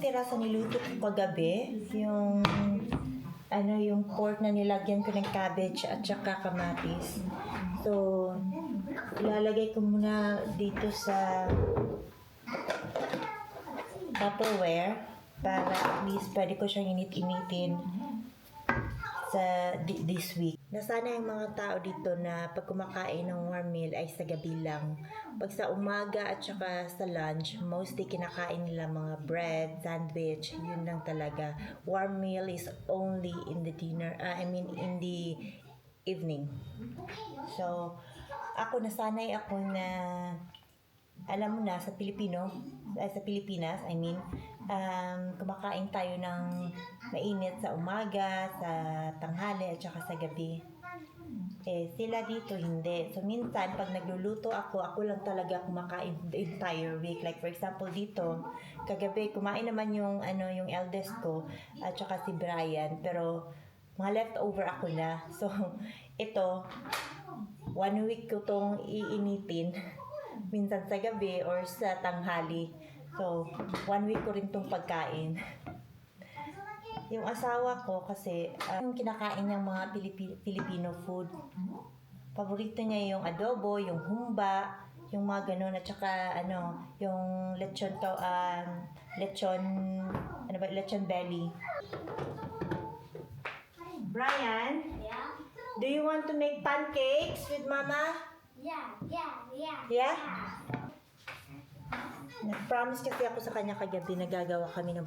natira sa niluto ko kagabi. Yung pork na nilagyan ko ng cabbage at saka kamatis. So, ilalagay ko muna dito sa Tupperware para at least pwede ko siyang init-initin sa this week. Nasana yung mga tao dito na pag kumakain ng warm meal ay sa gabi lang. Pag sa umaga at saka sa lunch, mostly kinakain nila mga bread, sandwich, yun lang talaga. Warm meal is only in the dinner, in the evening. So, nasanay ako na alam mo na, sa Pilipinas, kumakain tayo ng mainit sa umaga, sa tanghali, at saka sa gabi. Sila dito hindi. So, minsan, pag nagluluto ako lang talaga kumakain the entire week. Like, for example, dito, kagabi, kumain naman yung eldest ko, at saka si Brian, pero mga leftover ako na. So, ito, 1 week ko tong iinitin. Minsan sa gabi or sa tanghali. So, 1 week ko rin tong pagkain. Yung asawa ko kasi, yung kinakain niyang mga Filipino food. Paborito niya yung adobo, yung humba, yung mga ganun, at saka, yung lechon belly. Brian? Yeah? Do you want to make pancakes with Mama? Yeah? Yeah? Nag-promise kasi ako sa kanya kagabi na gagawa kami ng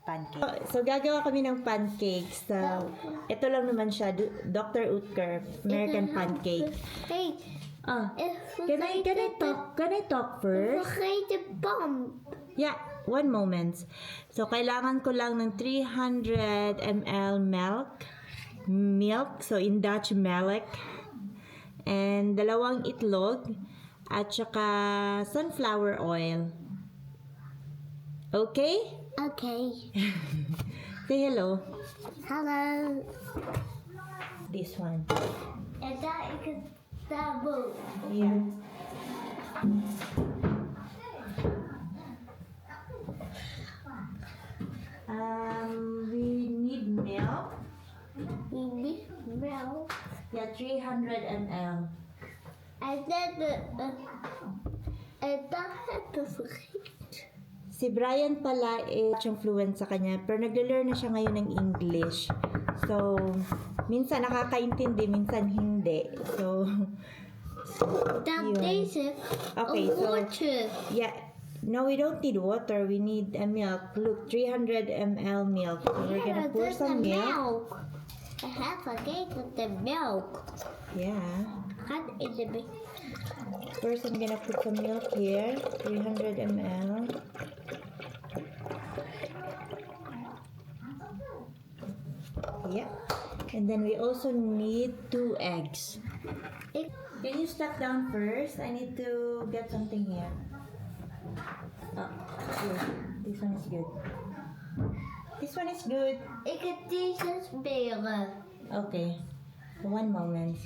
pancake. So, gagawa kami ng pancakes. So, ito lang naman siya, Dr. Utker, American pancake. Hey, Can I talk first? vergeet de pan. Yeah, 1 moment. So, kailangan ko lang ng 300 ml milk. So, in Dutch, melk. And 2 itlog. At saka sunflower oil. Okay? Okay. Say hello. Hallo. This one. En daar ik het daarboven. Yeah. We need milk. Die wel. Yeah, 300 ml. En dan heb ik vergeten. Si Brian pala yung fluent sa kanya, pero nagle-learn na siya ngayon ng English. So, minsan nakakaintindi, minsan hindi. So, Dan yun. deze. Okay, Een so, woordje. yeah. No, we don't need water. We need milk. Look, 300 ml milk. So we're gonna pour dat is some de milk. I have vergeten de melk. Yeah. Gaat in de First, I'm gonna put some milk here. 300 ml. Yeah. And then we also need 2 eggs. Can you step down first? I need to get something here. Oh, here. This one is good. This one is good. Ik heb deze spelen. Okay. So 1 moment.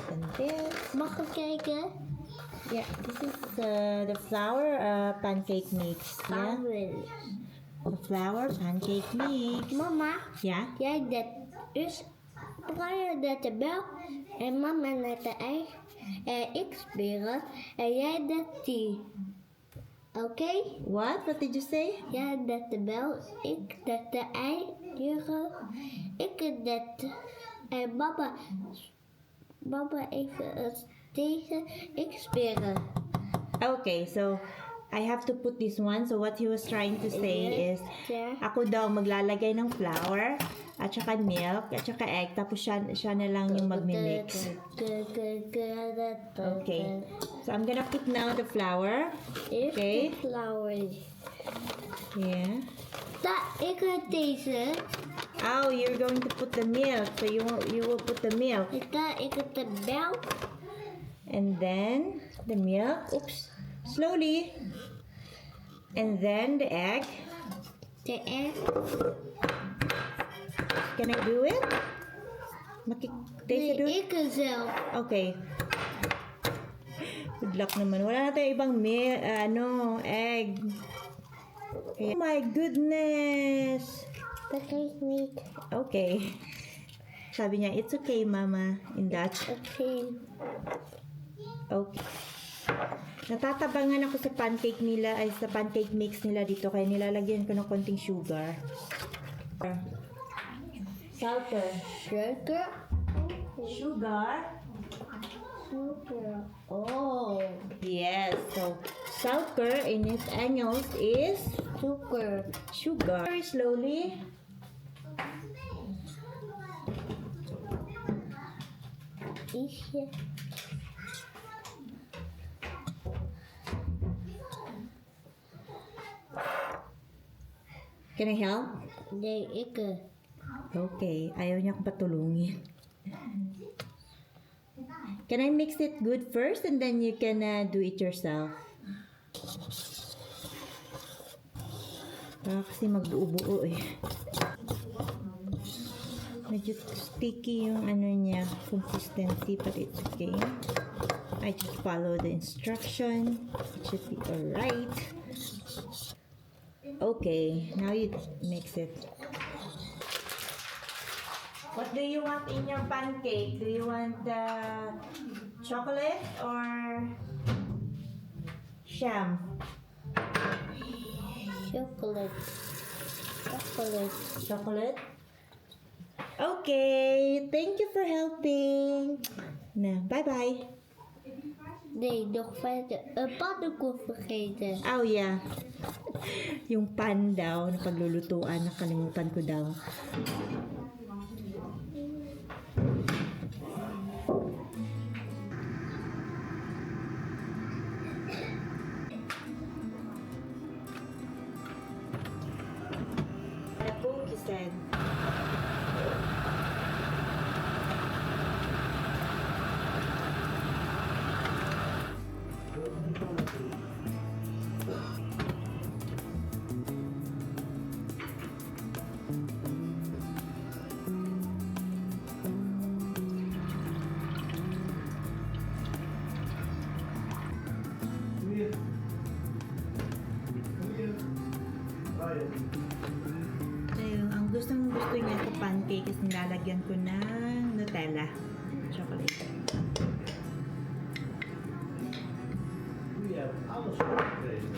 And this. Mag ik kijken? Yeah, this is the flour pancake mix. Yeah, the flour pancake mix. Mama, Yeah. jij dat is Brian dat de melk en mama net de ei en ik spelen en jij dat die. Oké? What? What did you say? Jij dat de melk, ik dat de ei, Jurgen, ik dat en mama even deze, ik spelen. Okay, so I have to put this one. So what he was trying to say is, Yeah. ako daw maglalagay ng flour at saka milk at saka egg, tapos siya na lang yung magmi-mix. Okay. So I'm gonna put now the flour. Okay. Flour. Yeah. Dat ik heb deze. Oh, you're going to put the milk. So you will put the milk. Dat ik heb de melk. And then the milk. Oops. Slowly. And then the egg. De egg. Can I do it? Deze Nee, doen? ik er zelf. Okay. Good luck naman. Wala na tayong ibang egg. Oh my goodness. The cake meat. Okay. Sabi niya, it's okay, Mama, in Dutch. Okay. Okay. Natatabangan ako sa pancake nila, ay sa pancake mix nila dito, kaya nilalagyan ko ng konting sugar. Sugar. Sugar. Sugar? Sugar. Oh. Yes. So, sugar in its English is Sugar. sugar. Very slowly. Easy. Can I help? They eager. Okay. Ayaw niya akong patulungin. Can I mix it good first and then you can do it yourself? Kasi magbuo-buo eh. Medyo sticky yung niya, consistency, but it's okay. I just follow the instruction. It should be alright. Okay, now you mix it. What do you want in your pancake? Do you want chocolate or sham? Chocolate. Chocolate. Chocolate? Okay, thank you for helping. Na, bye-bye. Nee, nog verder. Een pannenkoek vergeten. Oh yeah. Yung pan daw na paglulutuan, nakalimutan ko daw. He said. So, ang gusto niya sa pancake is nilalagyan ko ng Nutella. Chocolate. We have alles gekregen.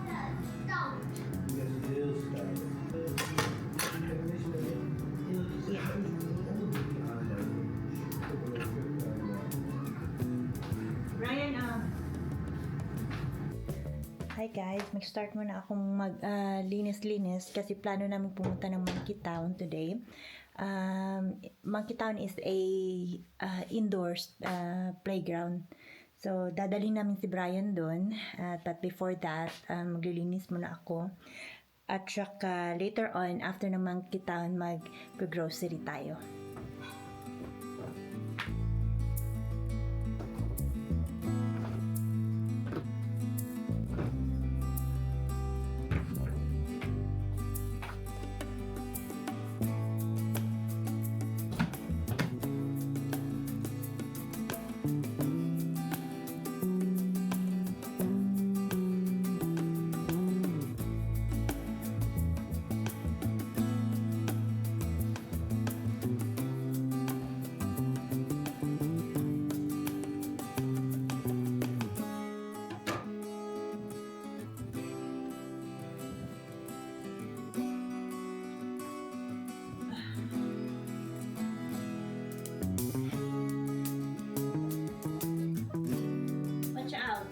Ja, heel sterk. Ryan, Hi guys, mag-start muna akong linis-linis kasi plano namin pumunta ng Monkey Town today. Monkey Town is a indoors playground. So, dadalhin namin si Brian doon. But before that, maglilinis muna ako. At saka later on, after ng Monkey Town, mag-grocery tayo.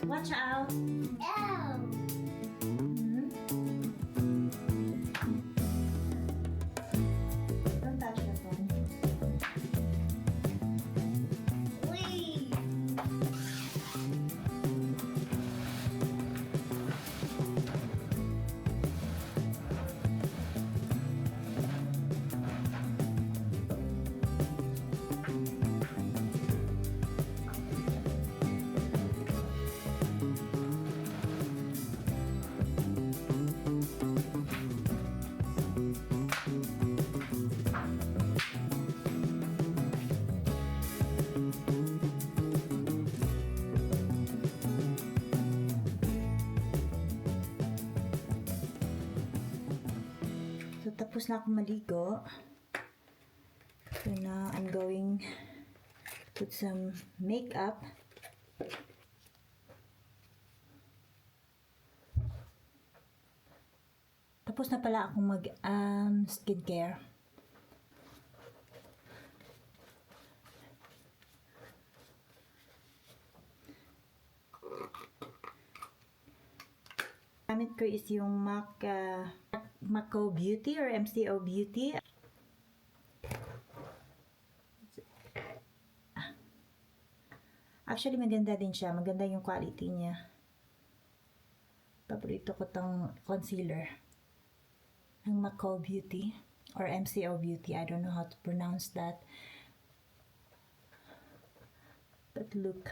Watch out! Ow. Don't touch the phone. Wee. So, tapos na ako maligo. So, now I'm going to put some makeup. Tapos na pala akong mag skincare. Gamit ko is yung Mako Beauty or MCO Beauty. Actually, maganda din siya. Maganda yung quality niya. Paborito ko tong concealer. Ang Mako Beauty or MCO Beauty. I don't know how to pronounce that. But look.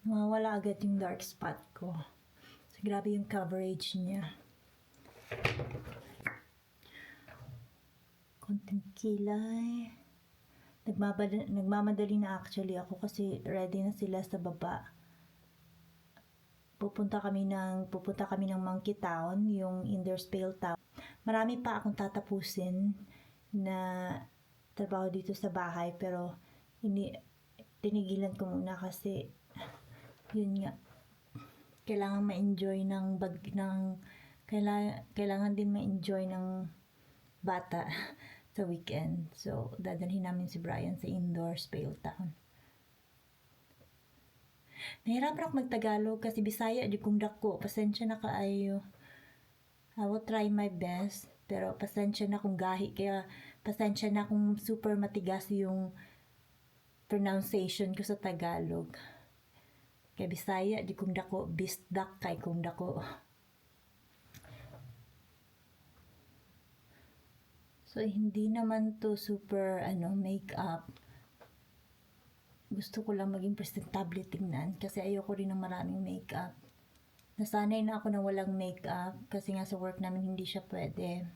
Nawawala agad yung dark spot ko. So, grabe yung coverage niya. Konting kilay. Nagmamadali na actually ako kasi ready na sila sa baba. Pupunta kami ng Monkey Town, yung Inderspail Town. Marami pa akong tatapusin na trabaho dito sa bahay pero tinigilan ko muna kasi yun nga, kailangan ma-enjoy kailangan din ma-enjoy ng bata sa weekend. So, dadalhin namin si Brian sa Inderspail Town. Nahirapan ako magtagalog kasi Bisaya di kong dako. Pasensya na kaayo. I will try my best. Pero pasensya na kung gahi. Kaya pasensya na kung super matigas yung pronunciation ko sa Tagalog. Kaya Bisaya di kong dako, bisdak kay kong dako. So hindi naman to super makeup. Gusto ko lang maging presentable tingnan kasi ayoko rin ng maraming makeup. Nasanay na ako na walang makeup kasi nga sa work namin hindi siya pwede.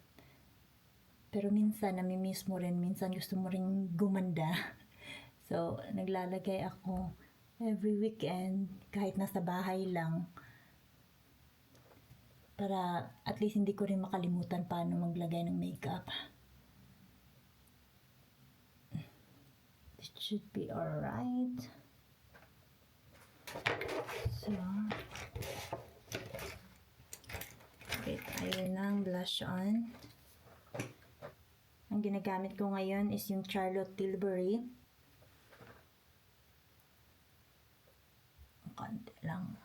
Pero minsan nami-miss mo rin, minsan gusto mo rin gumanda. So naglalagay ako every weekend, kahit nasa bahay lang, para at least hindi ko rin makalimutan paano maglagay ng makeup. It should be alright. So, wait, ayun ng blush on. Ang ginagamit ko ngayon is yung Charlotte Tilbury. Konti lang.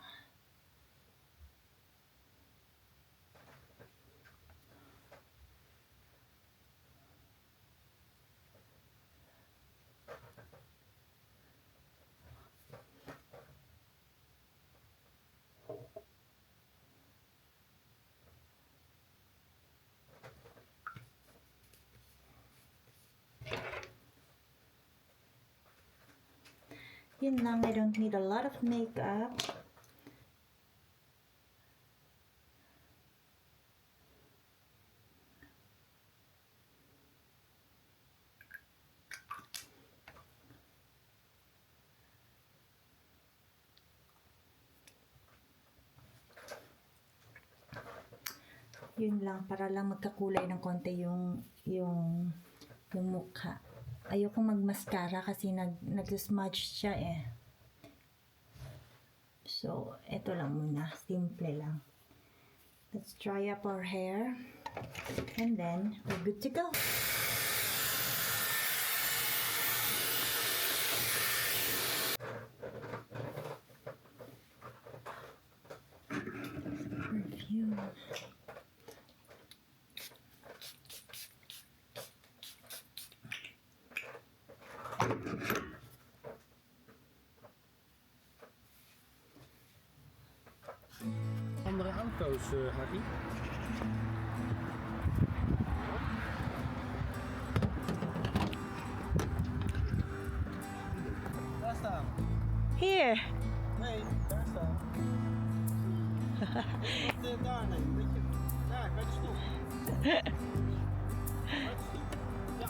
Yun lang, I don't need a lot of makeup. Yun lang, para lang magkakulay ng konti yung mukha. Ayoko mag-mascara kasi nag-smudge siya eh. So, eto lang muna. Simple lang. Let's dry up our hair. And then, we're good to go. Perfume. Andere auto's, Harry? Daar staan. Here. Nee, daar staan. Wat daar, nee. Beetje, daar, bij de stoep. Bij de stoep. Ja.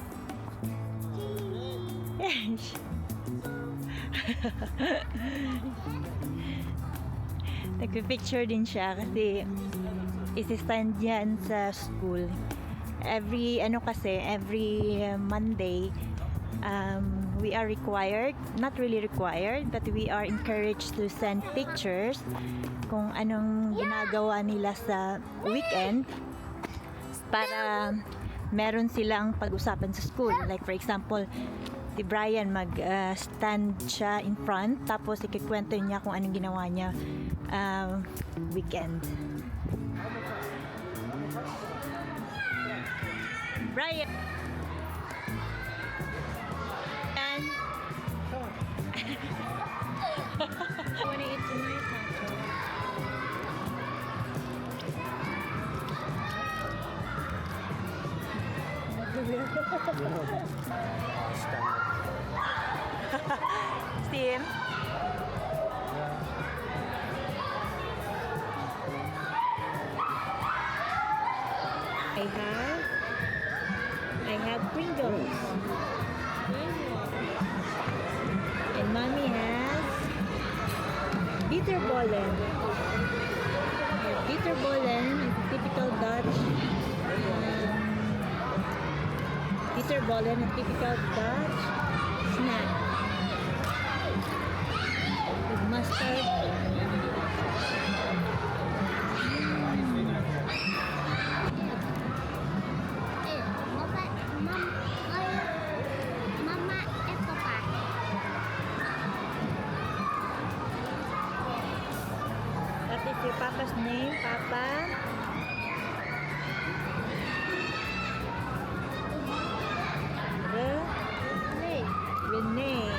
Nee. Yes. Nagpipicture din siya kasi isi-stand yan sa school. Every Monday, we are required, not really required, but we are encouraged to send pictures kung anong ginagawa nila sa weekend para meron silang pag-usapan sa school. Like for example, si Brian stand siya in front, tapos ikikwento niya kung anong ginawa niya weekend. Brian! And I wanna eat tonight, Nacho. Steam? I have Pringles. And mommy has Bitterbollen. Bitterbollen is a typical Dutch Bitterbollen, a typical Dutch snack with mustard. Mama, ito pa. What is your papa's name, Papa? Hey, Renee.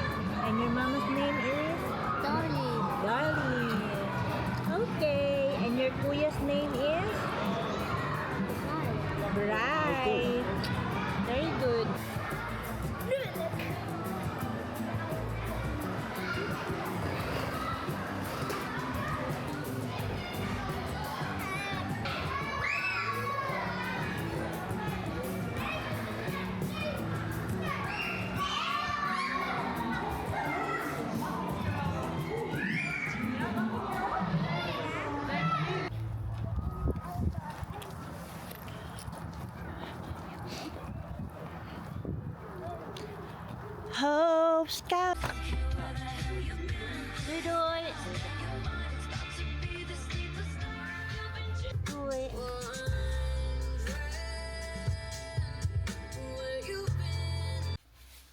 And your mama's name is? Dolly. Darling. Okay. And your kuya's name is? Bright. Very good. Hope Scout. Do it. Do it.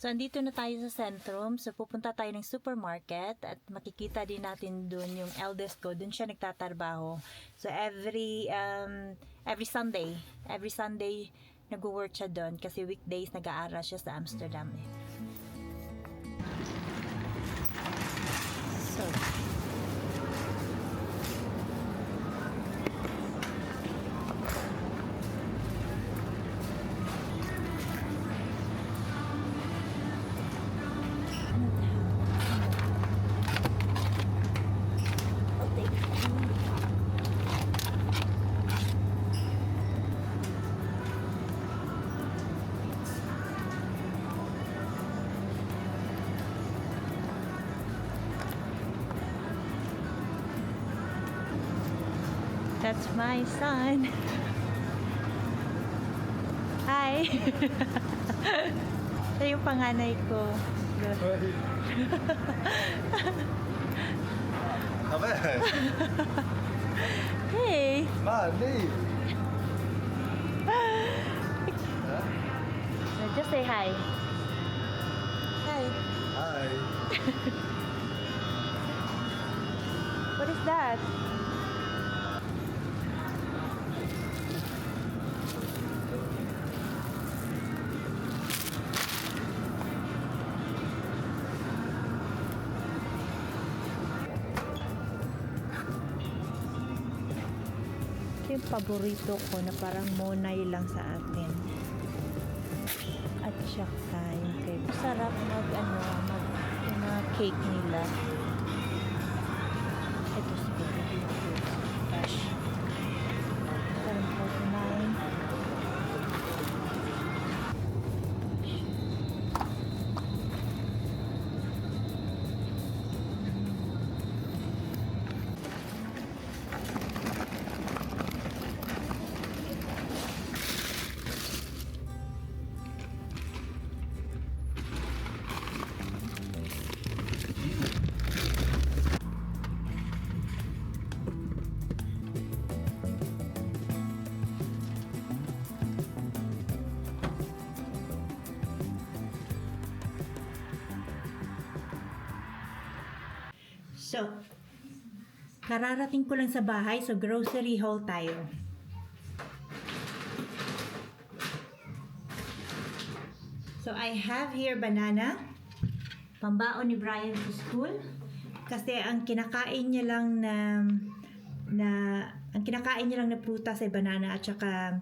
So, andito na tayo sa Centrum. So, pupunta tayo ng supermarket at makikita din natin dun yung eldest ko. Dun siya nagtatrabaho. So, every Sunday, nag-work siya dun kasi weekdays nag-aaral siya sa Amsterdam. So, that's my son. Hi! Ito yung panganay ko. Amen. Hey! Man, nee. Just say hi. Hi. Hi. What is that? Ito yung paborito ko na parang monay lang sa atin. At saka yung cake. Sarap yung mga cake nila. Ito siguro. Cash. Parang 49. Kararating ko lang sa bahay, so grocery haul tayo. So I have here banana, pambaon ni Brian sa school. Kasi ang kinakain niya lang ang kinakain niya lang na prutas ay banana at saka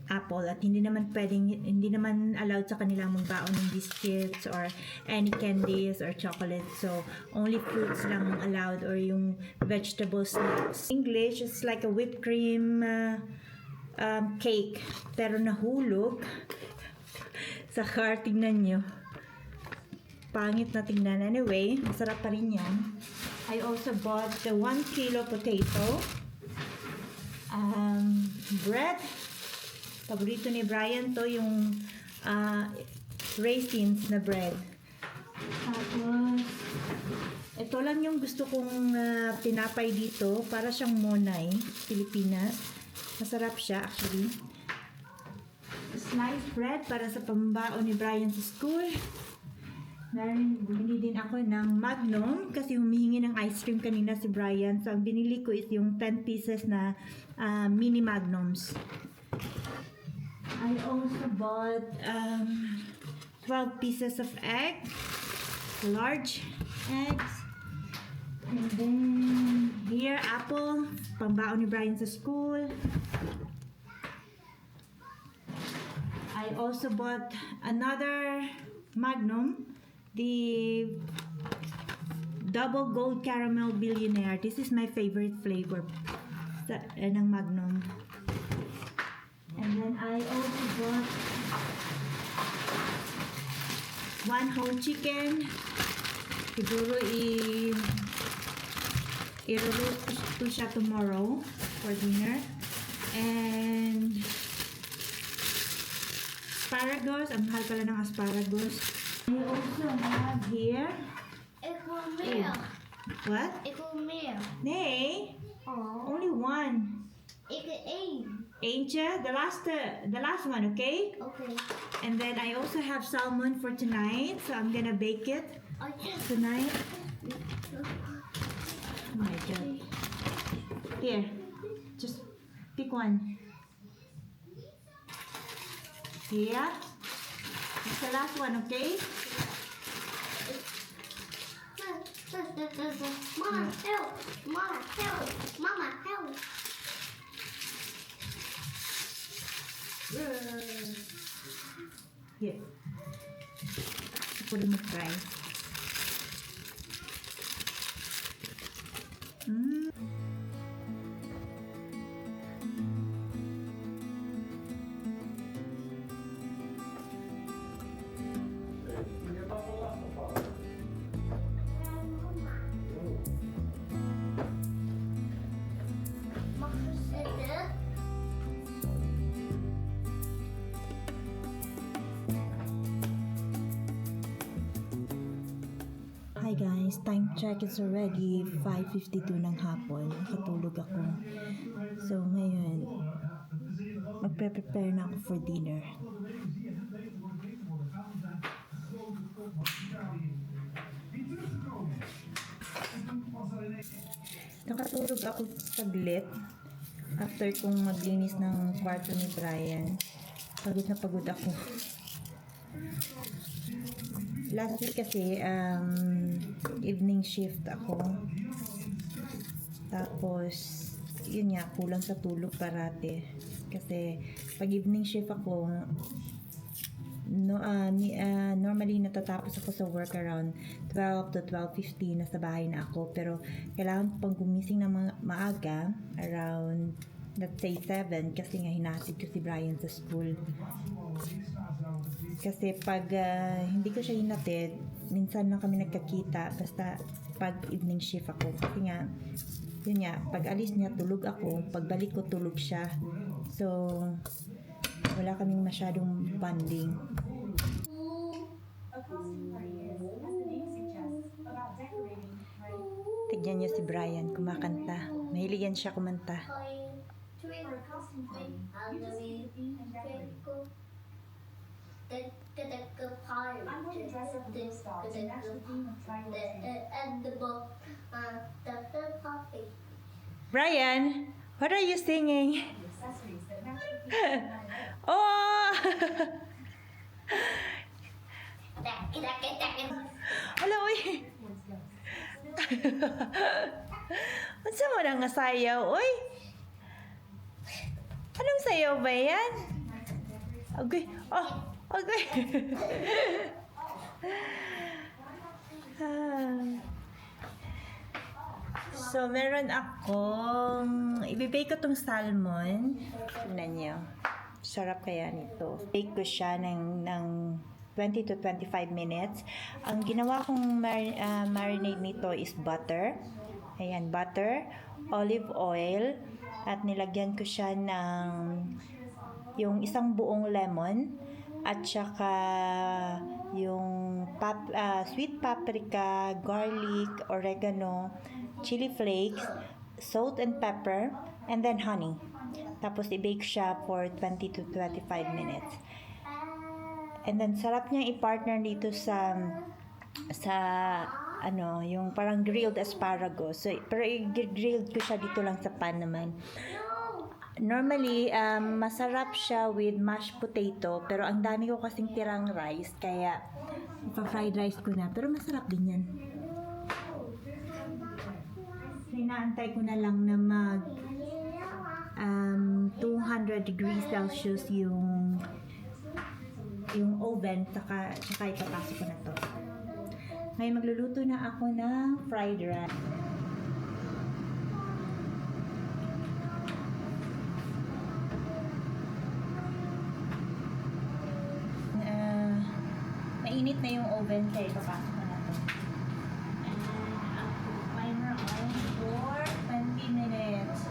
apple, at hindi naman allowed sa kanila magbaon ng biscuits or any candies or chocolates. So only fruits lang allowed, or yung vegetable snacks. English, it's like a whipped cream cake, pero nahulog sa car. Tingnan nyo, pangit na tingnan. Anyway, masarap pa rin yan. I also bought the 1 kilo potato, bread. Paborito ni Brian to, yung raisins na bread. Tapos ito lang yung gusto kong tinapay dito, para siyang Monay Pilipinas. Masarap siya actually. Sliced bread para sa pambaon ni Brian sa school. Bumili din ako ng Magnum kasi humihingi ng ice cream kanina si Brian. So ang binili ko is yung 10 pieces na mini Magnums. I also bought 12 pieces of egg, large eggs. And then here, apple, pambaon ni Brian sa school. I also bought another Magnum, the double gold caramel billionaire. This is my favorite flavor ng Magnum. And then I also bought 1 whole chicken. Siguro i-roast ko siya tomorrow for dinner. And asparagus. Ang mahal pala ng asparagus. I also have here. Ik wil meer. What? Ik wil meer. Nee, Oh. only one. Ik wil één. Eentje, the last one, okay? Okay. And then I also have salmon for tonight, so I'm gonna bake it Oh, tonight. Oh my god. Here, just pick one. Yeah, it's the last one, okay? Mama, help! Mama, help! Mama, help! Here. Put in the fry. Mag je zitten? Hi guys, time check, is already 5:52 ng hapon. Nakatulog ako. So ngayon, magpe-prepare na ako for dinner. Nakatulog ako saglit after kong maglinis ng kwarto ni Brian. Pagod na pagod ako. Last week kasi evening shift ako. Tapos yun nga, kulang sa tulog parate. Kasi pag evening shift ako, normally natatapos ako sa work around 12 to 12:15, nasa bahay na ako. Pero kailangan pang gumising na maaga around, let's say 7, kasi nga hinatid ko si Brian sa school. Kasi pag hindi ko siya hinatid, minsan lang kami nagkakita basta pag evening shift ako. Kasi nga, yun nga, pag alis niya tulog ako, pagbalik ko tulog siya. So wala kaming masyadong bonding. Tignan niyo si Brian kumakanta. Mahilig yan siya kumanta. Brian, what are you singing? Oh! Hala, uy! Unsa mo na nga sayaw, uy? Anong sayaw ba yan? Okay. Oh, okay. So, meron akong... Ibibake ko tong salmon. Tignan nyo. Sarap kaya nito. Bake ko siya ng 20 to 25 minutes. Ang ginawa kong marinade nito is butter. Ayan, butter, olive oil, at nilagyan ko siya ng yung isang buong lemon, at saka yung sweet paprika, garlic, oregano, chili flakes, salt and pepper, and then honey. Tapos i-bake siya for 20 to 25 minutes. And then sarap niyang i-partner dito sa ano, yung parang grilled asparagus. So, pero i-grilled ko siya dito lang sa pan naman. Normally, masarap siya with mashed potato, pero ang dami ko kasing tirang rice, kaya ipa-fried rice ko na. Pero masarap din yan. Inaantay ko na lang na mag 200 degrees Celsius yung oven, saka ipapasok ko na to. Ngayon magluluto na ako ng fried rice. Mainit na yung oven, kaya ipapasok ko na to. And I'll put timer on for 20 minutes.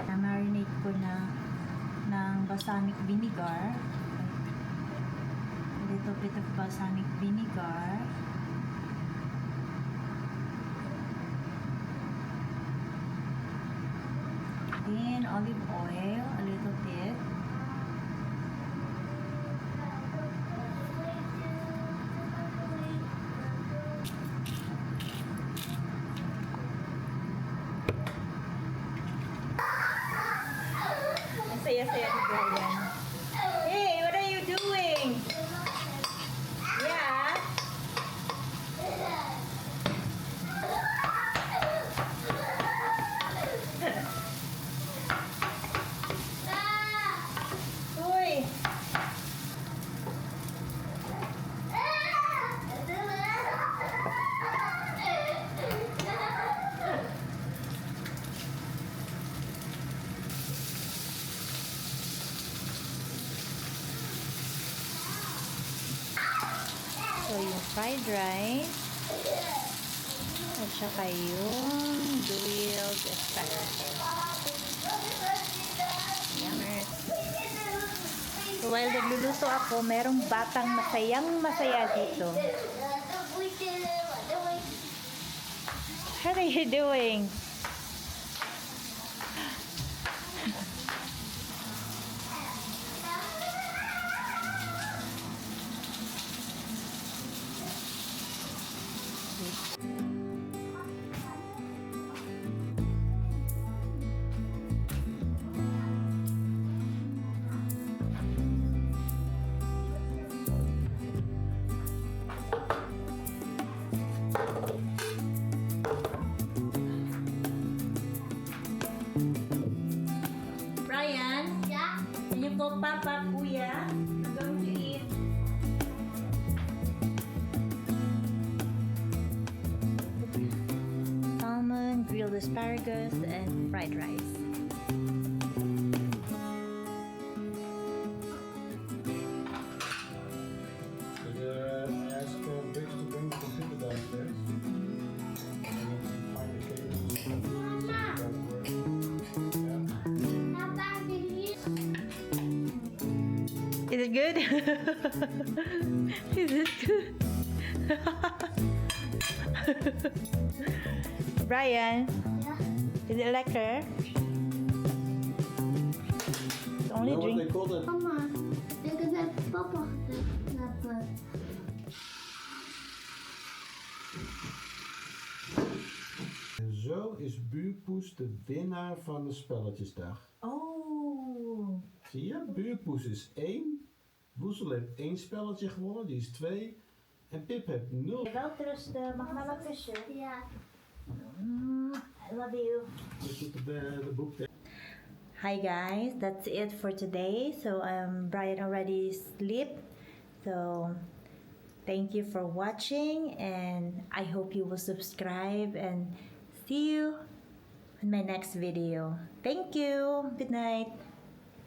Na-marinate ko na ng balsamic vinegar. A little bit of balsamic vinegar. Then olive oil, a little bit. Saya-saya ni Brian. Hey, what are you doing? Yeah. Uy. So, yung fried rice, at saka yung grilled asparagus. Yummers. So, while nagluluto ako, merong batang masaya dito. What are you doing? Brian? Yeah? Can you go, Papa, Kuya? I'm going to eat. Salmon, grilled asparagus, and fried rice. Ask Biggs to bring the computer downstairs. I need to find the cables. Is it good? Is it good? Brian, is it lekker? It's only You know what drink. they call it? Mama, ik heb papa geknapt. is Buurpoes de winnaar van de spelletjesdag. Oh. Zie je? Buurpoes is 1. Woezel heeft 1 spelletje gewonnen, die is 2. En Pip heeft 0. Wel rusten, mag mama kussen? Ja. I love you. Dus doet de boek. Hi guys, that's it for today. So Brian already sleep. So thank you for watching, and I hope you will subscribe and see you in my next video. Thank you. Good night.